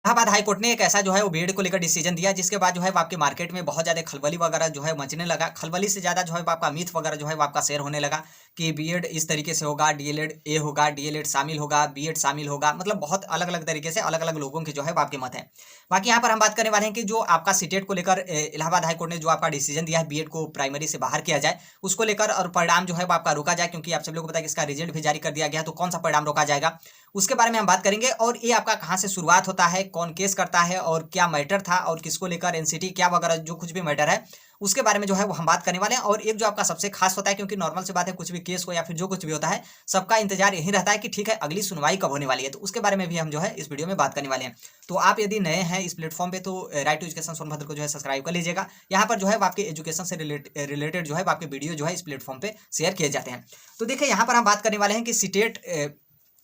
Allahabad high court ने एक ऐसा जो है वो बीएड को लेकर डिसीजन दिया, जिसके बाद जो है वो आपके मार्केट में बहुत ज़्यादा खलबली वगैरह जो है मचने लगा। खलबली से ज़्यादा जो है वो आपका मिथ वगैरह जो है वो आपका शेयर होने लगा कि बीएड इस तरीके से होगा, डीएलएड ए होगा, डीएलएड शामिल होगा, बीएड शामिल होगा, मतलब बहुत अलग अलग तरीके से अलग अलग लोगों के जो है वो आपके मत है। बाकी यहाँ पर हम बात करने वाले हैं कि जो आपका सीटेट को लेकर इलाहाबाद हाई कोर्ट ने जो आपका डिसीजन दिया है बीएड को प्राइमरी से बाहर किया जाए, उसको लेकर और परिणाम जो है वो आपका रोका जाए, क्योंकि आप सब लोगों को पता है कि इसका रिजल्ट भी जारी कर दिया गया है। तो कौन सा परिणाम रोका जाएगा उसके बारे में हम बात करेंगे, और ये आपका कहाँ से शुरुआत होता है, कौन केस करता है, और क्या मैटर था, और किसको लेकर एनसीटी क्या वगैरह जो कुछ भी मैटर है उसके बारे में जो है वो हम बात करने वाले हैं। और एक जो आपका सबसे खास होता है, क्योंकि नॉर्मल से बात है, कुछ भी केस हो या फिर जो कुछ भी होता है सबका इंतजार यही रहता है कि ठीक है अगली सुनवाई कब होने वाली है, तो उसके बारे में भी हम जो है इस वीडियो में बात करने वाले हैं। तो आप यदि नए हैं इस प्लेटफॉर्म पे तो राइट टू एजुकेशन सोनभद्र को जो है सब्सक्राइब कर लीजिएगा। यहाँ पर जो है आपके एजुकेशन से रिलेटेड जो है आपके वीडियो जो है इस प्लेटफॉर्म पे शेयर किए जाते हैं। तो देखिए यहाँ पर हम बात करने वाले हैं कि सीटेट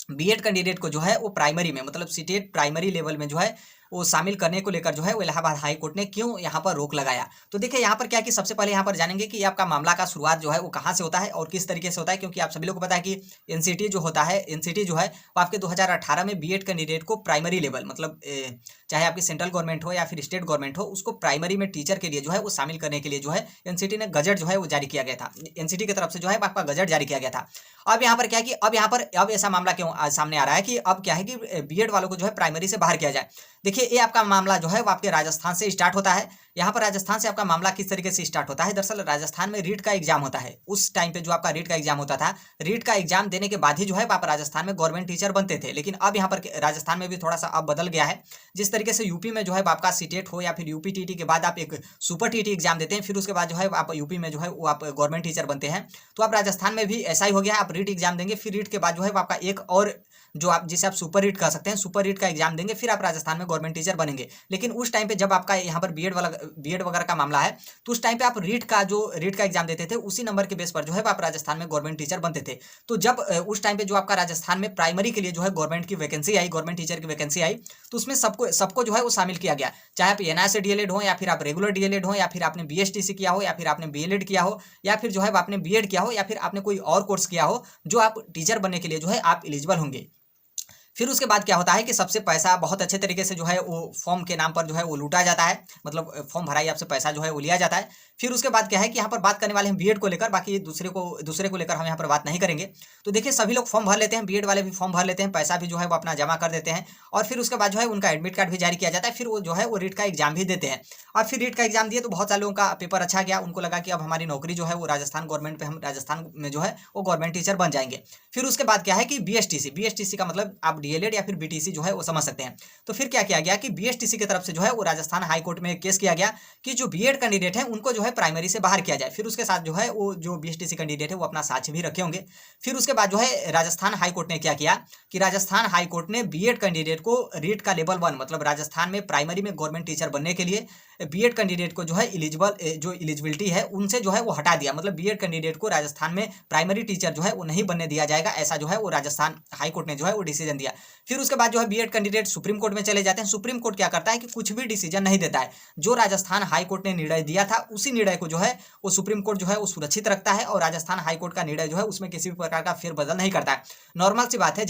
बीएड कैंडिडेट को जो है वो प्राइमरी में, मतलब सीटेट प्राइमरी लेवल में जो है वो शामिल करने को लेकर जो है वो इलाहाबाद हाई कोर्ट ने क्यों यहाँ पर रोक लगाया। तो देखिए यहाँ पर क्या कि सबसे पहले यहाँ पर जानेंगे कि आपका मामला का शुरुआत जो है वो कहाँ से होता है और किस तरीके से होता है, क्योंकि आप सभी लोग को पता है कि एनसीटी जो होता है, एनसीटी जो है वो आपके 2018 में बीएड कैंडिडेट को प्राइमरी लेवल, मतलब चाहे आपकी सेंट्रल गवर्नमेंट हो या फिर स्टेट गवर्नमेंट हो, उसको प्राइमरी में टीचर के लिए जो है वो शामिल करने के लिए जो है एनसीटी ने गजट जो है वो जारी किया गया था। एनसीटी की तरफ से जो है आपका गजट जारी किया गया था। अब यहाँ पर क्या है कि अब ऐसा मामला क्यों सामने आ रहा है कि अब क्या है कि बीएड वालों को जो है प्राइमरी से बाहर किया जाए। देखिए ये आपका मामला जो है वो आपके राजस्थान से स्टार्ट होता है। यहाँ पर राजस्थान से आपका मामला किस तरीके से स्टार्ट होता है, दरअसल राजस्थान में रीट का एग्जाम होता है। उस टाइम पे जो आपका रीट का एग्जाम होता था, रीट का एग्जाम देने के बाद ही जो है आप राजस्थान में गवर्नमेंट टीचर बनते थे। लेकिन अब यहाँ पर राजस्थान में भी थोड़ा सा अब बदल गया है। जिस तरीके से यूपी में जो है आपका सीटेट हो या फिर यूपी टीटी के बाद आप एक सुपर टीटी एग्जाम देते हैं, फिर उसके बाद जो है आप यूपी में जो है वो आप गवर्नमेंट टीचर बनते हैं। तो आप राजस्थान में भी ऐसा ही हो गया है, आप रीट एग्जाम देंगे, फिर रीट के बाद जो है आपका एक और जो आप जिसे आप सुपर रीट कह सकते हैं, सुपर रीट का एग्जाम देंगे, फिर आप राजस्थान में गवर्नमेंट टीचर बनेंगे। लेकिन उस टाइम पे जब आपका यहाँ पर बीएड वगैरह का मामला है, तो उस टाइम पे आप रीट का एग्जाम देते थे, उसी नंबर के बेस पर जो है आप राजस्थान में गवर्नमेंट टीचर बनते थे। तो जब उस टाइम पे जो आपका राजस्थान में प्राइमरी के लिए जो है गवर्नमेंट की वैकेंसी आई, गवर्नमेंट टीचर की वैकेंसी आई, तो उसमें सबको जो है वो शामिल किया गया, चाहे आप एनआई से डीएलएड हो या फिर आप रेगुलर डीएलएड हो या फिर आपने बीएसटीसी किया हो या फिर आपने बीएलएड किया हो या फिर जो है आपने बीएड किया हो या फिर आपने कोई और कोर्स किया हो, जो आप टीचर बनने के लिए जो है आप एलिजिबल होंगे। फिर उसके बाद क्या होता है कि सबसे पैसा बहुत अच्छे तरीके से जो है वो फॉर्म के नाम पर जो है वो लूटा जाता है, मतलब फॉर्म भराई आपसे पैसा जो है वो लिया जाता है। फिर उसके बाद क्या है कि यहाँ पर बात करने वाले हैं बीएड को लेकर, बाकी दूसरे को लेकर हम यहाँ पर बात नहीं करेंगे। तो देखिए सभी लोग फॉर्म भर लेते हैं, बीएड वाले भी फॉर्म भर लेते हैं, पैसा भी जो है वो अपना जमा कर देते हैं, और फिर उसके बाद जो है उनका एडमिट कार्ड भी जारी किया जाता है। फिर वो जो है वो रीट का एग्जाम भी देते हैं, और फिर रीट का एग्जाम दिए तो बहुत सारे लोगों का पेपर अच्छा गया, उनको लगा कि अब हमारी नौकरी जो है वो राजस्थान गवर्नमेंट पे, हम राजस्थान में जो है वो गवर्नमेंट टीचर बन जाएंगे। फिर उसके बाद क्या है कि बीएसटीसी का मतलब आप डीएलएड या फिर बीटीसी जो है वो समझ सकते हैं। तो फिर क्या किया गया कि बीएसटीसी की तरफ से जो है वो राजस्थान हाई कोर्ट में केस किया गया कि जो बीएड कैंडिडेट है उनको जो है प्राइमरी से बाहर किया जाए। फिर उसके साथ जो है वो जो बीएसटीसी कैंडिडेट है वो अपना साक्ष्य भी रखे होंगे। फिर उसके बाद जो है राजस्थान हाई कोर्ट ने क्या किया कि राजस्थान हाई कोर्ट ने बीएड कैंडिडेट को रीट का लेवल 1, मतलब राजस्थान में प्राइमरी में गवर्नमेंट टीचर बनने के लिए बीएड कैंडिडेट को जो है एलिजिबिलिटी है उनसे जो है वो हटा दिया, मतलब बीएड कैंडिडेट को राजस्थान में प्राइमरी टीचर जो है वो नहीं बनने दिया जाएगा, ऐसा जो है वो राजस्थान हाई कोर्ट ने जो है वो डिसीजन दिया। फिर उसके बाद जो है बीएड कैंडिडेट सुप्रीम कोर्ट में चले जाते हैं। सुप्रीम कोर्ट क्या करता है कि कुछ भी डिसीजन नहीं देता है, जो राजस्थान हाई कोर्ट ने निर्णय दिया था उसी निर्णय को जो है वो सुप्रीम कोर्ट जो है वो सुरक्षित रखता है, और राजस्थान हाई कोर्ट का निर्णय जो है उसमें किसी भी प्रकार का फेरबदल नहीं करता है। नॉर्मल सी बात है,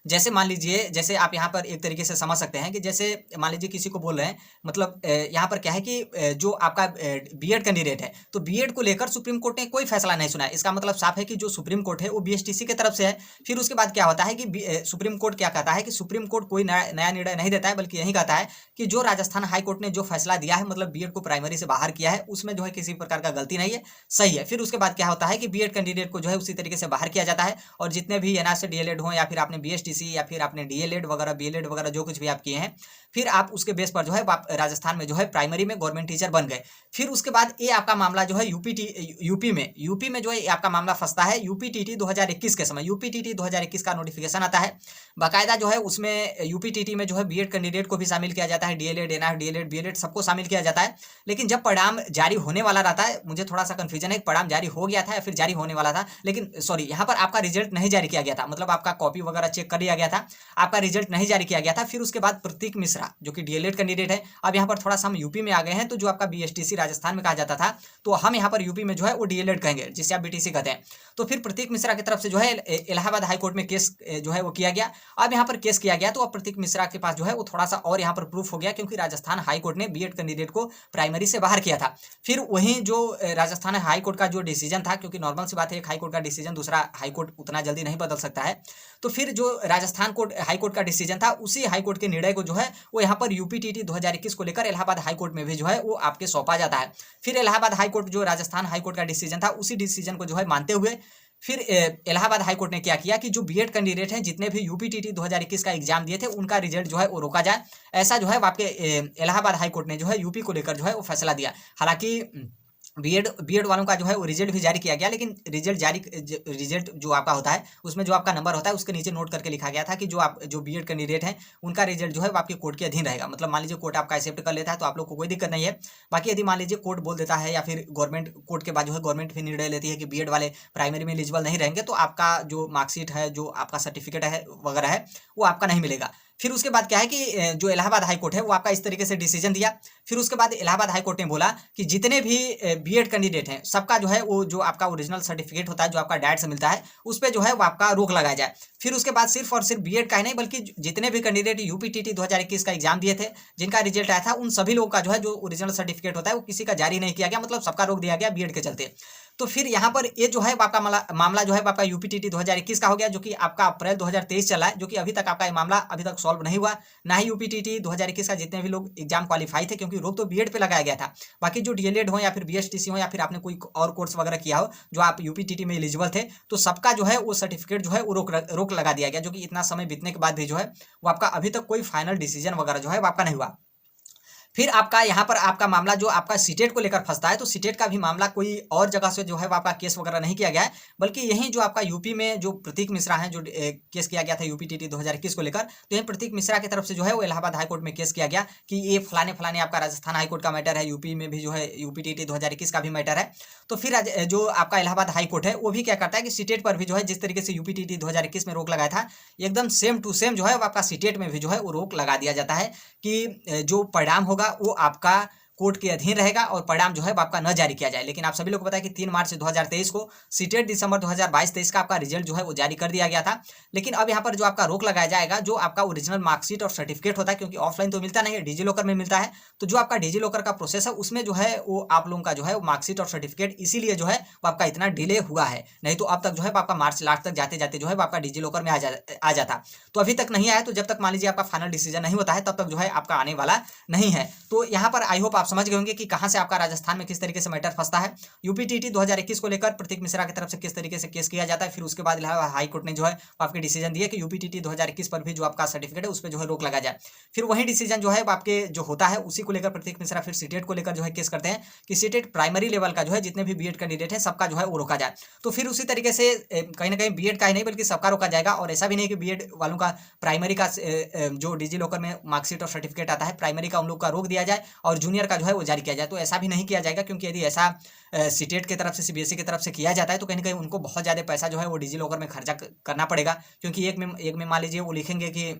जैसे मान लीजिए, जैसे आप यहाँ पर एक तरीके से समझ सकते हैं कि जैसे मान लीजिए किसी को बोल रहे हैं, मतलब यहाँ पर क्या है कि जो आपका बीएड कैंडिडेट है, तो बीएड को लेकर सुप्रीम कोर्ट ने कोई फैसला नहीं सुना है। इसका मतलब साफ है कि जो सुप्रीम कोर्ट है वो बीएसटीसी की तरफ से है। फिर उसके बाद क्या होता है कि सुप्रीम कोर्ट क्या कहता है कि सुप्रीम कोर्ट कोई नया निर्णय नहीं देता है, बल्कि यही कहता है कि जो राजस्थान हाई कोर्ट ने जो फैसला दिया है, मतलब बीएड को प्राइमरी से बाहर किया है, उसमें जो है किसी प्रकार का गलती नहीं है, सही है। फिर उसके बाद क्या होता है कि बीएड कैंडिडेट को जो है उसी तरीके से बाहर किया जाता है, और जितने भी एनआर से डीएलएड हो या फिर आपने बीएसटीसी या फिर आपने डीएलएड वगैरह बीएलएड वगैरह जो कुछ भी आप किए हैं, फिर आप उसके बेस पर जो है आप राजस्थान में जो है प्राइमरी में गवर्नमेंट टीचर बन गए। फिर उसके बाद ये आपका मामला जो है यूपी में जो है आपका मामला फंसता है यूपीटीटी 2021 के समय। यूपीटीटी 2021 का नोटिफिकेशन आता है, बाकायदा जो है उसमें यूपीटीटी में जो है बीएड कैंडिडेट को भी शामिल किया जाता है, डीएलएड एनआर डीएलएड बीएलएड सबको शामिल किया जाता है। लेकिन जब परिणाम जारी होने वाला रहता है, मुझे थोड़ा सा कंफ्यूजन है, परिणाम जारी हो गया था या फिर जारी होने वाला था, लेकिन सॉरी यहाँ पर आपका रिजल्ट नहीं जारी किया गया था, मतलब आपका कॉपी वगैरह चेक कर लिया गया था, आपका रिजल्ट नहीं जारी किया गया था। फिर उसके बाद प्रतीक मिश्रा जो कि डीएलएड कैंडिडेट है, अब यहाँ पर थोड़ा सा हम यूपी में आ गए हैं, तो जो आपका बीएसटीसी राजस्थान में कहा जाता था, तो हम यहाँ पर यूपी में जो है वो डीएलएड कहेंगे, जिसे आप बीटीसी कहते हैं। तो फिर प्रतीक मिश्रा की तरफ से जो है इलाहाबाद हाईकोर्ट में केस जो है वो किया गया। अब यहाँ पर केस किया गया, तो अब प्रतीक मिश्रा के पास जो है वो थोड़ा सा और यहाँ पर प्रूफ हो गया, क्योंकि राजस्थान हाईकोर्ट ने बीएड कैंडिडेट को प्राइमरी से बाहर किया था। फिर वहीं जो राजस्थान हाईकोर्ट का जो डिसीजन था, क्योंकि नॉर्मल सी बात है, एक हाईकोर्ट का डिसीजन दूसरा हाईकोर्ट उतना जल्दी नहीं बदल सकता है, तो फिर जो राजस्थान कोर्ट हाईकोर्ट का डिसीजन था, उसी हाईकोर्ट के निर्णय को जो है वो यहाँ पर यूपीटीटी 2021 को लेकर इलाहाबाद हाईकोर्ट में भी जो है वो आपके सौंपा जाता है। फिर इलाहाबाद हाईकोर्ट जो राजस्थान हाईकोर्ट का डिसीजन था, उसी डिसीजन को जो है मानते हुए फिर इलाहाबाद हाईकोर्ट ने क्या किया कि जो बीएड कैंडिडेट हैं जितने भी यूपीटीटी 2021 का एग्जाम दिए थे, उनका रिजल्ट जो है वो रोका जाए। ऐसा जो है आपके इलाहाबाद हाईकोर्ट ने जो है यूपी को लेकर जो है वो फैसला दिया। हालांकि बीएड वालों का जो है वो रिजल्ट भी जारी किया गया, लेकिन रिजल्ट जो आपका होता है, उसमें जो आपका नंबर होता है उसके नीचे नोट करके लिखा गया था कि जो बीएड कैंडिडेट हैं उनका रिजल्ट जो है वो आपके कोर्ट के अधीन रहेगा। मतलब मान लीजिए कोर्ट आपका एक्सेप्ट कर लेता है तो आप लोग को कोई दिक्कत नहीं है। बाकी यदि मान लीजिए कोर्ट बोल देता है, या फिर गवर्नमेंट कोर्ट के बाद जो है गवर्नमेंट भी निर्णय लेती है कि बीएड वाले प्राइमरी में एलिजिबल नहीं रहेंगे, तो आपका जो मार्कशीट है, जो आपका सर्टिफिकेट है वगैरह है, वो आपका नहीं मिलेगा। फिर उसके बाद क्या है कि जो इलाहाबाद हाईकोर्ट है वो आपका इस तरीके से डिसीजन दिया। फिर उसके बाद इलाहाबाद हाईकोर्ट ने बोला कि जितने भी बीएड कैंडिडेट हैं सबका जो है वो जो आपका ओरिजिनल सर्टिफिकेट होता है, जो आपका डाइट से मिलता है, उस पर जो है वो आपका रोक लगाया जाए। फिर उसके बाद सिर्फ और सिर्फ बीएड का ही नहीं, बल्कि जितने भी कैंडिडेट यूपीटीटी 2021 का एग्जाम दिए थे, जिनका रिजल्ट आया था, उन सभी लोगों का जो है जो ओरिजिनल सर्टिफिकेट होता है वो किसी का जारी नहीं किया गया, मतलब सबका रोक दिया गया बीएड के चलते। तो फिर यहाँ पर ये जो है आपका मामला जो है आपका यूपीटीटी 2021 का हो गया, जो कि आपका अप्रैल 2023 चला है, जो कि अभी तक आपका ये मामला अभी तक सॉल्व नहीं हुआ। ना ही यूपीटीटी 2021 का जितने भी लोग एग्जाम क्वालिफाई थे, क्योंकि रोक तो बीएड पे लगाया गया था। बाकी जो डीएलएड हो या फिर बीएसटीसी हो या फिर आपने कोई और कोर्स वगैरह किया हो जो आप यूपीटीटी में एलिजिबल थे, तो सबका जो है वो सर्टिफिकेट जो है वो रोक लगा दिया गया, जो कि इतना समय बीतने के बाद भी जो है वो आपका अभी तक कोई फाइनल डिसीजन वगैरह जो है वो आपका नहीं हुआ। फिर आपका यहाँ पर आपका मामला जो आपका सीटेट को लेकर फंसता है, तो सीटेट का भी मामला कोई और जगह से जो है वो आपका केस वगैरह नहीं किया गया है, बल्कि यही जो आपका यूपी में जो प्रतीक मिश्रा हैं, जो केस किया गया था यूपीटीटी 2021 को लेकर, तो यही प्रतीक मिश्रा की तरफ से जो है वो इलाहाबाद हाईकोर्ट में केस किया गया कि ये फलाने आपका राजस्थान हाईकोर्ट का मैटर है, यूपी में भी जो है यूपीटीटी 2021 का भी मैटर है। तो फिर जो आपका इलाहाबाद हाईकोर्ट है वो भी क्या करता है कि सीटेट पर भी जो है जिस तरीके से यूपीटीटी 2021 में रोक लगाया था, एकदम सेम टू सेम जो है आपका सीटेट में भी जो है वो रोक लगा दिया जाता है कि जो परिणाम होगा वो आपका कोर्ट के अधीन रहेगा और परिणाम जो है आपका न जारी किया जाए। लेकिन आप सभी लोग को पता है कि 3 मार्च 2023 को सीटेट दिसंबर 2022-23 का आपका रिजल्ट जो है वो जारी कर दिया गया था। लेकिन अब यहाँ पर जो आपका रोक लगाया जाएगा, जो आपका ओरिजिनल मार्कशीट और सर्टिफिकेट होता है, क्योंकि ऑफलाइन तो मिलता नहीं है, डिजी लॉकर में मिलता है, तो जो आपका डिजी लॉकर का प्रोसेस है उसमें जो है वो आप लोगों का जो है मार्कशीट और सर्टिफिकेट इसीलिए जो है वो आपका इतना डिले हुआ है। नहीं तो अब तक जो है आपका मार्च लास्ट तक जाते जाते जो है आपका डिजी लॉकर में आ जाता। तो अभी तक नहीं आया, तो जब तक मान लीजिए आपका फाइनल डिसीजन नहीं होता है तब तक जो है आपका आने वाला नहीं है। तो यहाँ पर आई होप आप समझ गए होंगे कि कहाँ से आपका राजस्थान में किस तरीके से मैटर फंसता है। यूपीटीटी 2021 को लेकर प्रतीक मिश्रा की तरफ से किस तरीके से केस किया जाता है। फिर उसके बाद इलाहाबाद हाईकोर्ट ने जो है आपके डिसीजन दिया कि यूपीटीटी 2021 पर भी जो आपका सर्टिफिकेट है उस पर जो है रोक लगा जाए। फिर वही डिसीजन जो है आपके जो होता है उसी को लेकर प्रतीक मिश्रा फिर सीटेट को लेकर जो है केस करते हैं कि सीटेट प्राइमरी लेवल का जो है जितने भी बीएड कैंडिडेट है सबका जो है वो रोका जाए। तो फिर उसी तरीके से कहीं ना कहीं बीएड का ही नहीं बल्कि सबका रोका जाएगा। और ऐसा भी नहीं कि बीएड वालों का प्राइमरी का जो डिजी लॉकर में मार्कशीट और सर्टिफिकेट आता है प्राइमरी का उन लोग का रोक दिया जाए और जूनियर का जो है वो जारी किया जाए। तो ऐसा भी नहीं किया जाएगा, क्योंकि यदि ऐसा सीटेट की तरफ से सीबीएसई की तरफ से किया जाता है तो कहीं ना कहीं उनको बहुत ज़्यादा पैसा जो है वो डिजी लॉकर में खर्चा करना पड़ेगा। क्योंकि एक में मान लीजिए वो लिखेंगे कि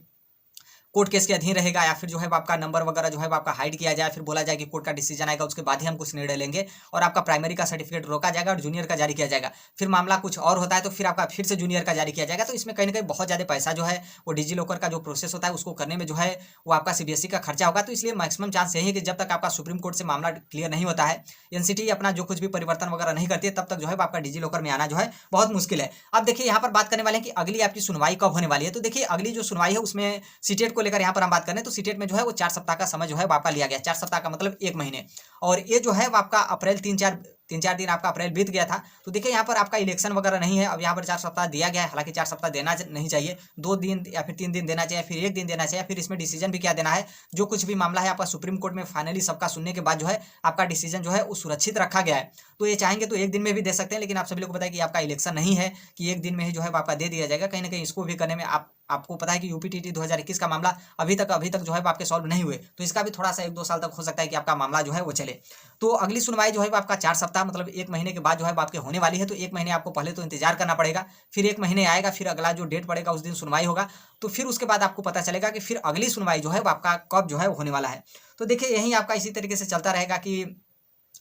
कोर्ट केस के अधीन रहेगा, या फिर जो है आपका नंबर वगैरह जो है आपका हाइड किया जाए, फिर बोला जाए कि कोर्ट का डिसीजन आएगा उसके बाद ही हम कुछ निर्णय लेंगे, और आपका प्राइमरी का सर्टिफिकेट रोका जाएगा और जूनियर का जारी किया जाएगा। फिर मामला कुछ और होता है तो फिर आपका फिर से जूनियर का जारी किया जाएगा। तो इसमें कहीं ना कहीं बहुत ज़्यादा पैसा जो है वो डिजी लॉकर का जो प्रोसेस होता है उसको करने में जो है वो आपका सीबीएसई का खर्चा होगा। तो इसलिए मैक्सिमम चांस यही है कि जब तक आपका सुप्रीम कोर्ट से मामला क्लियर नहीं होता है, एनसीटी अपना जो कुछ भी परिवर्तन वगैरह नहीं करती है, तब तक जो है आपका डिजी लॉकर में आना जो है बहुत मुश्किल है। अब देखिए यहाँ पर बात करने वाले हैं कि अगली आपकी सुनवाई कब होने वाली है। तो देखिए अगली जो सुनवाई है उसमें सीटेट को लेकर यहाँ पर हम बात करें तो सीटेट में जो है वो 4 सप्ताह का समय जो है आपका लिया गया। 4 सप्ताह का मतलब 1 महीने, और ये जो है वो आपका अप्रैल 3-4 दिन आपका अप्रैल बीत गया था। तो देखिए यहाँ पर आपका इलेक्शन वगैरह नहीं है, अब यहाँ पर 4 सप्ताह दिया गया है। हालांकि 4 सप्ताह देना नहीं चाहिए, 2 दिन या फिर 3 दिन देना चाहिए, फिर 1 दिन देना चाहिए। फिर इसमें डिसीजन भी क्या देना है, जो कुछ भी मामला है आपका सुप्रीम कोर्ट में फाइनली सबका सुनने के बाद जो है आपका डिसीजन जो है वो सुरक्षित रखा गया है। तो ये चाहेंगे तो 1 दिन में भी दे सकते हैं, लेकिन आप सभी लोग को पता है कि आपका इलेक्शन नहीं है कि 1 दिन में ही जो है आपका दे दिया जाएगा। कहीं ना कहीं इसको भी करने में आपको पता है कि यूपीटीटी 2021 का मामला अभी तक जो है आपके सॉल्व नहीं हुए, तो इसका भी थोड़ा सा 1-2 साल तक हो सकता है कि आपका मामला जो है वो चले। तो अगली सुनवाई जो है आपका 4 सप्ताह मतलब 1 महीने के बाद जो है आपके होने वाली है। तो 1 महीने आपको पहले तो इंतजार करना पड़ेगा, फिर 1 महीने आएगा, फिर अगला जो डेट पड़ेगा उस दिन सुनवाई होगा। तो फिर उसके बाद आपको पता चलेगा कि फिर अगली सुनवाई जो है वो आपका कब जो है होने वाला है। तो देखिए यही आपका इसी तरीके से चलता रहेगा कि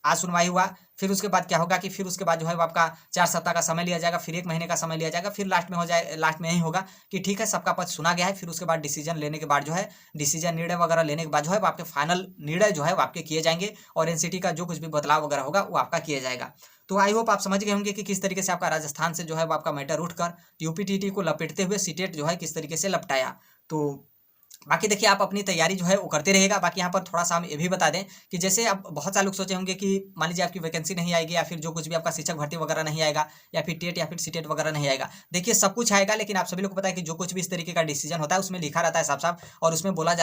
आज सुनवाई हुआ, फिर उसके बाद क्या होगा कि फिर उसके बाद जो है वो आपका 4 सप्ताह का समय लिया जाएगा, फिर 1 महीने का समय लिया जाएगा, फिर लास्ट में यही होगा कि ठीक है सबका पक्ष सुना गया है। फिर उसके बाद डिसीजन लेने के बाद जो है डिसीजन निर्णय वगैरह लेने के बाद जो है वो आपके फाइनल निर्णय जो है वो आपके किए जाएंगे और एनसीटी का जो कुछ भी बदलाव वगैरह होगा वो आपका किया जाएगा। तो आई होप आप समझ गए होंगे कि किस तरीके से आपका राजस्थान से जो है वो आपका मैटर उठकर यूपीटीटी को लपेटते हुए सीटेट जो है किस तरीके से लपटाया। तो बाकी देखिए आप अपनी तैयारी जो है वो करते रहिएगा। बाकी यहाँ पर थोड़ा-सा हम ये भी बता दें कि जैसे अब बहुत सारे लोग सोचे होंगे कि मान लीजिए आपकी वैकेंसी नहीं आएगी या फिर जो कुछ भी आपका शिक्षक भर्ती वगैरह नहीं आएगा या फिर टेट या फिर सीटेट वगैरह नहीं आएगा। देखिए सब कुछ आएगा, लेकिन आप सभी लोग को पता है कि जो कुछ भी इस तरीके का डिसीजन होता है उसमें लिखा रहता है साफ-साफ और उसमें बोला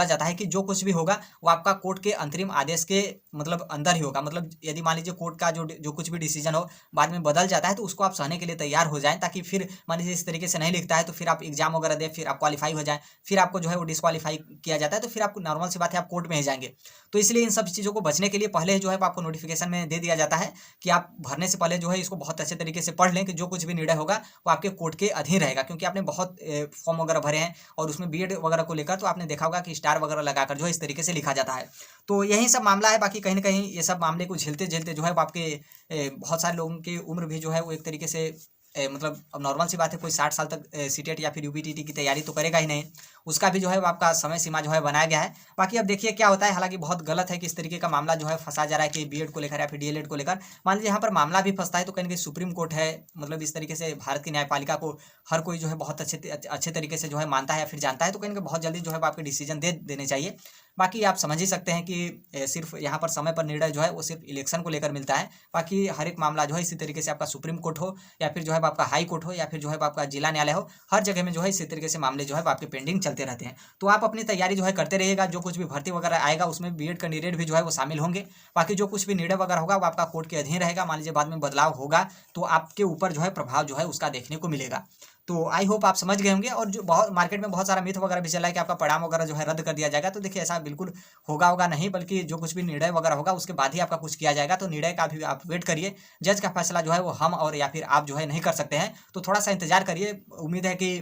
जाता है कि जो कुछ भी होगा वो आपका कोर्ट के अंतरिम आदेश के मतलब अंदर ही होगा। मतलब यदि मान लीजिए कोर्ट का जो कुछ भी डिसीजन हो बाद में बदल जाता है तो उसको आप सहने के लिए तैयार हो जाएँ, ताकि फिर मान लीजिए इस तरीके से नहीं लिखता है तो फिर आप एग्जाम वगैरह दें, फिर आप क्वालीफाई हो जाएँ, फिर आपको जो है वो डिस्क्वालीफाई किया जाता है तो फिर आपको नॉर्मल सी बात है आप कोर्ट में ही जाएंगे। तो इसलिए इन सब चीज़ों को बचने के लिए पहले जो है आपको नोटिफिकेशन में दे दिया जाता है कि आप भरने से पहले जो है इसको बहुत अच्छे तरीके से पढ़ लें कि जो कुछ भी निर्णय होगा वो आपके कोर्ट के अधीन रहेगा। क्योंकि आपने बहुत फॉर्म वगैरह भरे हैं और उसमें बीएड वगैरह को लेकर तो आपने देखा होगा कि स्टार वगैरह लगाकर जो है इस तरीके से लिखा जाता है। तो यही सब मामला है। बाकी कहीं ना कहीं ये सब मामले को झेलते झेलते जो है वो आपके बहुत सारे लोगों की उम्र भी जो है वो एक तरीके से मतलब अब नॉर्मल सी बात है, कोई 60 साल तक सीटेट या फिर यूपीटीटी की तैयारी तो करेगा ही नहीं। उसका भी जो है वो आपका समय सीमा जो है बनाया गया है। बाकी अब देखिए क्या होता है। हालांकि बहुत गलत है कि इस तरीके का मामला जो है फंसा जा रहा है कि बीएड को लेकर या फिर डीएलएड को लेकर। मान लीजिए यहाँ पर मामला भी फंसता है तो कहीं ना कहीं सुप्रीम कोर्ट है, मतलब इस तरीके से भारत की न्यायपालिका को हर कोई जो है बहुत अच्छे तरीके से जो है मानता है या फिर जानता है। तो कहीं ना कहीं बहुत जल्दी जो है आपके डिसीजन दे देने चाहिए। बाकी आप समझ ही सकते हैं कि सिर्फ यहाँ पर समय पर निर्णय जो है वो सिर्फ इलेक्शन को लेकर मिलता है। बाकी हर एक मामला जो है इसी तरीके से आपका सुप्रीम कोर्ट हो या फिर जो है आपका हाई कोर्ट हो या फिर जो है आपका जिला न्यायालय हो, हर जगह में जो है इसी तरीके से मामले जो है आपके पेंडिंग चलते रहते हैं। तो आप अपनी तैयारी जो है करते रहिएगा। जो कुछ भी भर्ती वगैरह आएगा उसमें बीएड कैंडिडेट भी जो है वो शामिल होंगे। बाकी जो कुछ भी निर्णय वगैरह होगा वो आपका कोर्ट के अधीन रहेगा। मान लीजिए बाद में बदलाव होगा तो आपके ऊपर जो है प्रभाव जो है उसका देखने को मिलेगा। तो आई होप आप समझ गए होंगे। और जो बहुत मार्केट में बहुत सारा मिथ वगैरह भी चला है कि आपका परिणाम वगैरह जो है रद्द कर दिया जाएगा। तो देखिए ऐसा बिल्कुल होगा नहीं, बल्कि जो कुछ भी निर्णय वगैरह होगा उसके बाद ही आपका कुछ किया जाएगा। तो निर्णय का भी आप वेट करिए। जज का फैसला जो है वो हम और या फिर आप जो है नहीं कर सकते हैं। तो थोड़ा सा इंतजार करिए। उम्मीद है कि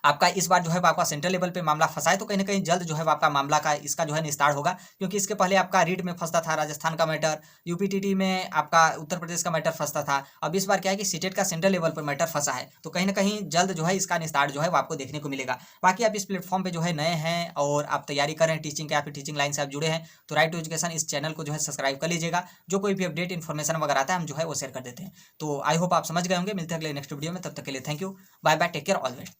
आपका इस बार जो है आपका सेंट्रल लेवल पे मामला फंसा है तो कहीं ना कहीं जल्द जो है आपका मामला का इसका जो है निस्तार होगा। क्योंकि इसके पहले आपका रीट में फंसता था राजस्थान का मैटर, यूपीटीटी में आपका उत्तर प्रदेश का मैटर फंसता था। अब इस बार क्या है कि सीटेट का सेंट्रल लेवल पर मैटर फंसा है। तो कहीं ना कहीं जल्द जो है इसका निस्तार जो है वो आपको देखने को मिलेगा। बाकी आप इस प्लेटफॉर्म पे जो है नए हैं और आप तैयारी कर रहे हैं टीचिंग का या फिर टीचिंग लाइन से आप जुड़े हैं तो राइट टू एजुकेशन इस चैनल को जो है सब्सक्राइब कर लीजिएगा। जो कोई भी अपडेट इन्फॉर्मेशन वगैरह आता है हम जो है वो शेयर कर देते हैं। तो आई होप आप समझ गए होंगे। मिलते हैं अगले नेक्स्ट वीडियो में, तब तक के लिए thank you, bye bye, take care, all the best.